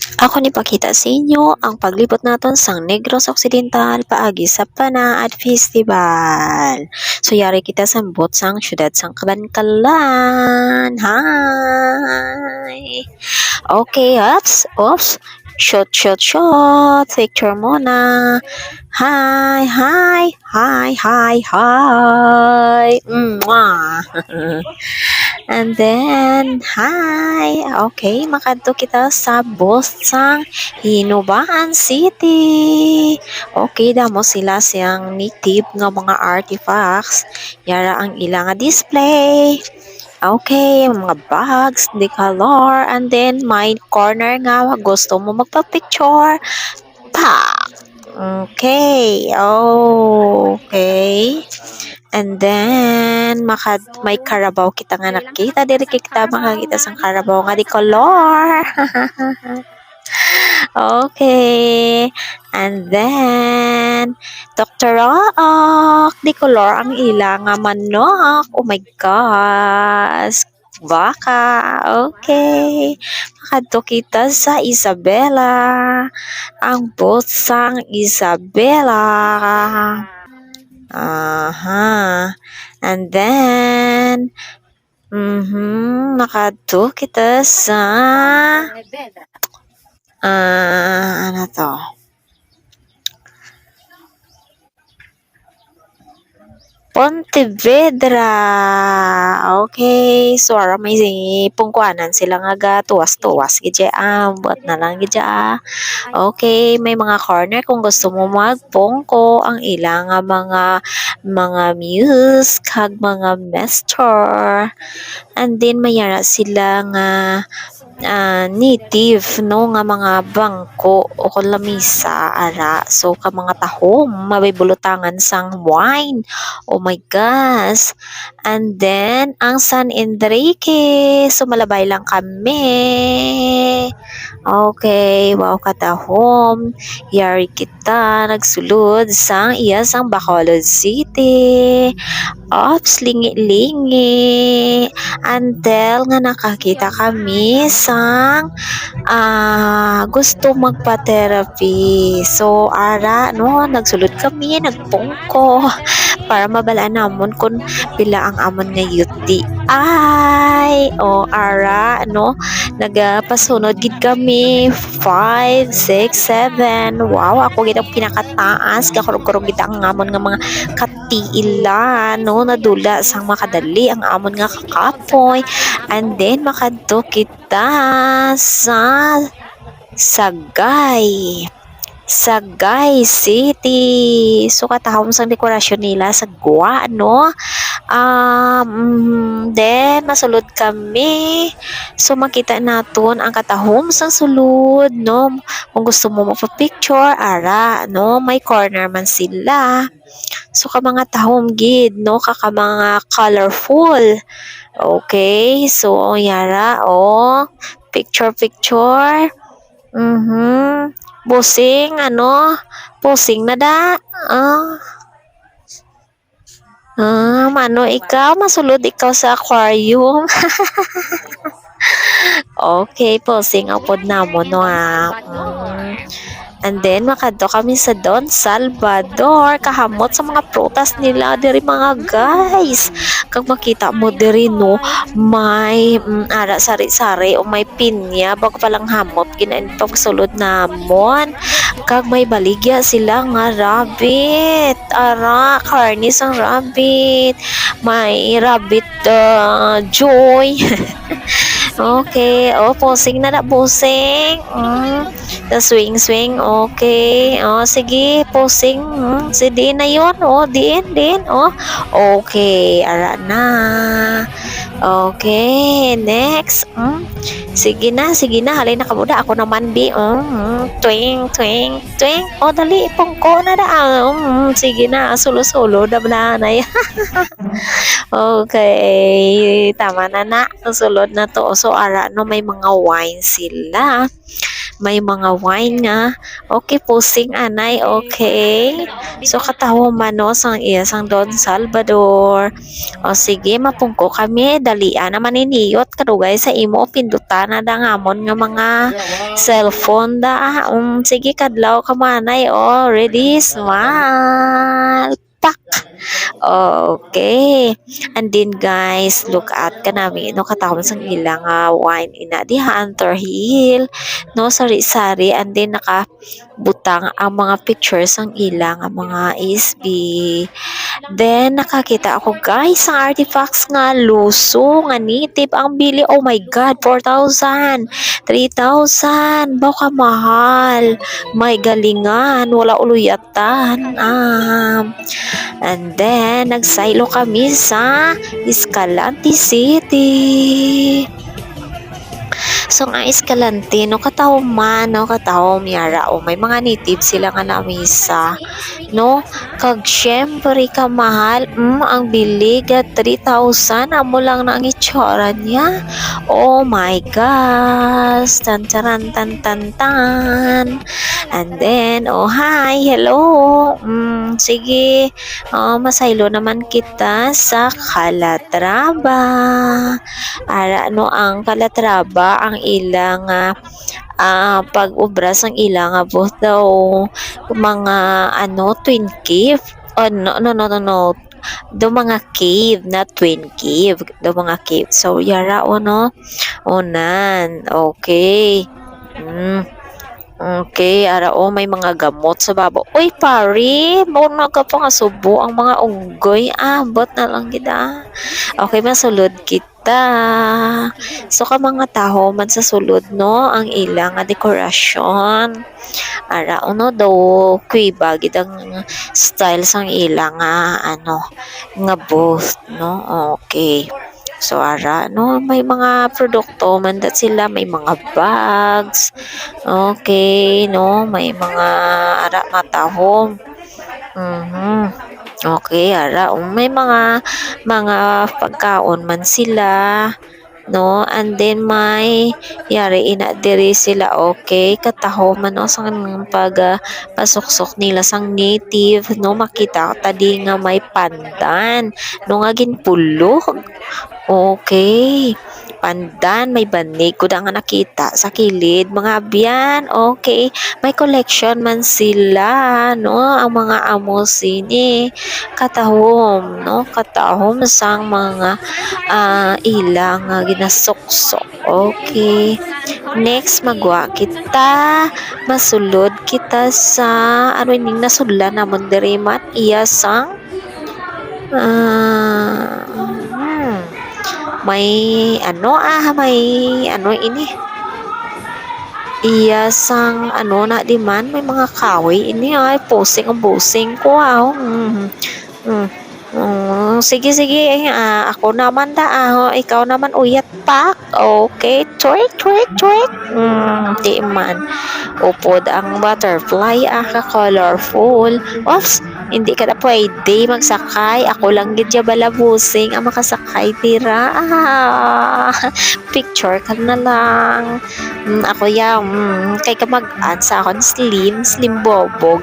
Ako ni pakita sa inyo ang paglibot naton sang Negros Occidental paagi sa Panaad Festival. So yari kita sambot sang syudad sang Kabankalan. Hi! Okay, ups, oops. Shot, shot, shot. Picture muna. Hi, hi, hi, hi, hi. Mwah. And then, hi! Okay, makadto kita sa Bosang Hinubaan City. Okay, damo sila siyang native nga mga artifacts. Yara ang ilang nga display. Okay, mga bags, color, and then may corner nga gusto mo magpa-picture. Pa! Okay, okay. And then, may Carabao kita nga nakita. Diri kita makakita sang Carabao nga di color. Okay. And then, Dr. Rock, di color ang ilang nga manok. Oh my gosh. Baka. Okay. Makadto kita sa Isabela. Ang Bosang Isabela. Aha. And then, nakadto kita sa ano to? Pontevedra. Okay, so ara may pungkuanan sila nga ga tuwas-tuwas gidya buat na lang gidya. Okay, may mga corner kung gusto mo magpungko ang ilang nga mga muse kag mga master. And then mayara sila nga native no nga mga bangko o kung lamisa ara so ka mga tahom mabibulutangan sang wine. Oh my gosh. And then ang San Enrique so malabay lang kami. Okay, wow katahom. Yari kita nagsulod sang iya sang Bacolod City. Ops, lingi-lingi. Until nga nakakita kami sang gusto magpa-therapy. So, ara, no, nagsulod kami, nagpungko para mabalaan namon kung pila ang amon nga UTI. O, ara, no, nagapasunod gid kami 5, 6, 7. Wow, ako gid ang pinakataas. Kakurog-kurog gid ang amon nga mga katiilan, no, nadula sang makadali ang amon nga kakapoy. And then makadto kita sa Sagay City. So katahom sang dekorasyon nila sa Gua, no? Then masulod kami. So makita naton ang katahom sang sulod, no? Kung gusto mo magpa-picture, ara, no? May corner man sila. So ka mga tahom gid, no? Kaka mga colorful. Okay, so yara, picture. Busing, pusing na da. Mano ikaw, masulod ikaw sa aquarium. Okay, pusing ang pod namon, no, And then, makadto kami sa Don Salvador. Kahamot sa mga prutas nila. Diri mga guys. Kag makita mo diri, no, may ara sari-sari o may pinya. Bago palang hamot, ginain pagsulod namon. Kag may baligya sila nga rabbit. Ara, karnis ang rabbit. May rabbit joy. Okay, posing na posing. The swing, okay. Sige, posing. Si din na yun, din. Okay, ara na. Okay, next. Sige na, halay na kabuda. Ako naman, bi. Twing. Dali, pungko na da. Sige na, sulo-sulo, dabla na yan. Okay, tama na. Sulod na to. So, ara, no, may mga wine sila. may mga wine nga. Okay, posing anay, okay. So kataho man no sang iya sang Don Salvador. O sige, mapungko kami, dalian naman iniyot kadugay sa imo pindutan na dangamon nga mga cellphone da. Sige kadlaw ka manay. Oh, ready, smile. Pak. Okay. And then guys, look at kanami no katawon sang ilang wine ina di Hunter Hill no sari-sari and then nakabutang ang mga pictures ang ilang ang mga SB. Then nakakita ako guys ang artifacts nga luso nga native ang bili. Oh my god, 4,000, 3,000, baka mahal. May galingan, wala uluyatan. And then, nagsaylo kami sa Escalante City. So, nga Escalante, no, katao man, no, katao miyara, o may mga native sila nga namisa, no, kag syempre ka mahal, ang bilig at 3,000, amo lang na ang itsura niya. Oh my gosh, tan tan tan tan tan. And then, oh hi, hello, sige, masaylo naman kita sa Calatrava. Ara no ang Calatrava ang ilang pag-ubra sang ilang buot daw mga twin cave. Oh, no. Do mga cave na twin cave. Do mga cave. So yara no. Onan. Okay. Okay, ara may mga gamot sa baba. Uy, pare, mauna ka pa nga subo ang mga unggoy. Bot na lang kita. Okay, masulod kita. So, ka mga taho man sa sulod, no, ang ilang dekorasyon. Ara, daw, kuiba, gitang style sang ilang, nga booth, no, okay. So, ara, no, may mga produkto man dat sila, may mga bags, okay, no, may mga ara, matahom, okay, ara, may mga pagkaon man sila, no, and then may yari ina diri sila, okay, kataho man no sang pasuksok nila sang native, no, makita tadi nga may pandan no nga ginpulog. Okay, pandan, may banig ko nga nakita sa kilid, mga biyan, okay, may collection man sila, no, ang mga amosini, katahom, no, katahom sang mga ilang ginasuksok, okay. Next, magwa kita, masulod kita sa, ining nasudla namon diri man, iya sang, may ini iya sang na di man may mga kahoy ini ay posing ang busing ko sige ako naman ikaw naman uyat pak, okay, twerk di man upod ang butterfly ka colorful. Oops, hindi ka na pwede magsakay, ako lang gid balabusing ang makasakay tira. Picture ka na lang. Ako kay ka mag-an sa akon slim bobog.